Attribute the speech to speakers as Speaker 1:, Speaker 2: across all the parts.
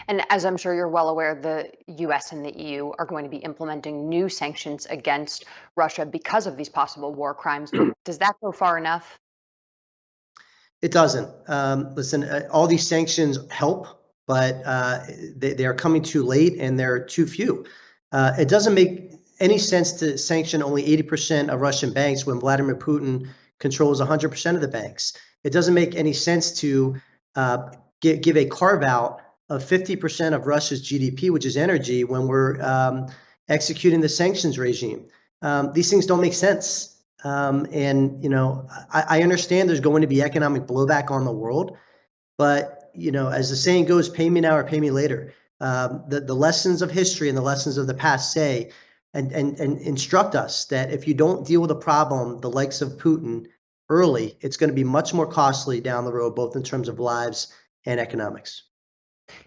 Speaker 1: And as I'm sure you're well aware, the US and the EU are going to be implementing new sanctions against Russia because of these possible war crimes. Does that go far enough?
Speaker 2: It doesn't. Listen, all these sanctions help, but they are coming too late and they're too few. It doesn't make any sense to sanction only 80% of Russian banks when Vladimir Putin controls 100% of the banks. It doesn't make any sense to give a carve out of 50% of Russia's GDP, which is energy, when we're executing the sanctions regime. These things don't make sense. And, I understand there's going to be economic blowback on the world, but, as the saying goes, pay me now or pay me later. The lessons of history and the lessons of the past say and instruct us that if you don't deal with a problem the likes of Putin early, it's going to be much more costly down the road, both in terms of lives and economics.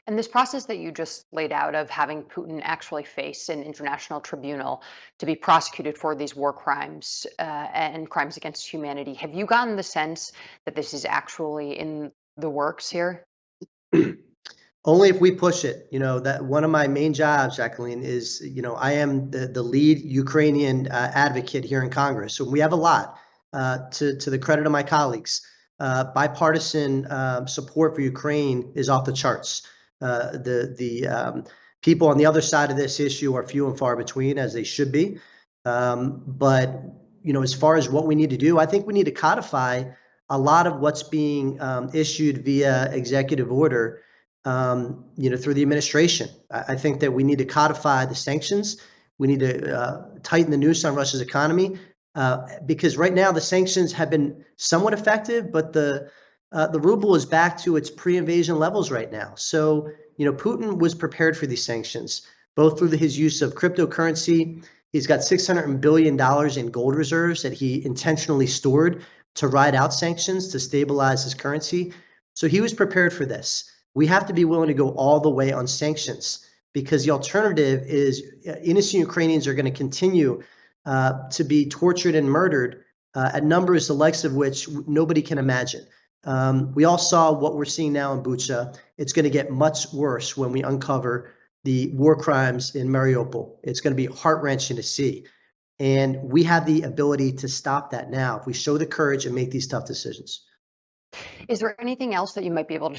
Speaker 1: And this process that you just laid out of having Putin actually face an international tribunal to be prosecuted for these war crimes and crimes against humanity, have you gotten the sense that this is actually in the works here?
Speaker 2: Only if we push it. That one of my main jobs, Jacqueline, is, I am the lead Ukrainian advocate here in Congress. So we have a lot to the credit of my colleagues. Bipartisan support for Ukraine is off the charts. The people on the other side of this issue are few and far between, as they should be. But as far as what we need to do, I think we need to codify a lot of what's being issued via executive order, through the administration. I think that we need to codify the sanctions. We need to tighten the noose on Russia's economy, because right now the sanctions have been somewhat effective, but the ruble is back to its pre-invasion levels right now. So, Putin was prepared for these sanctions, both through his use of cryptocurrency. He's got $600 billion in gold reserves that he intentionally stored to ride out sanctions to stabilize his currency. So he was prepared for this. We have to be willing to go all the way on sanctions, because the alternative is innocent Ukrainians are going to continue to be tortured and murdered at numbers the likes of which nobody can imagine. We all saw what we're seeing now in Bucha. It's going to get much worse when we uncover the war crimes in Mariupol. It's going to be heart-wrenching to see. And we have the ability to stop that now if we show the courage and make these tough decisions.
Speaker 1: Is there anything else that you might be able to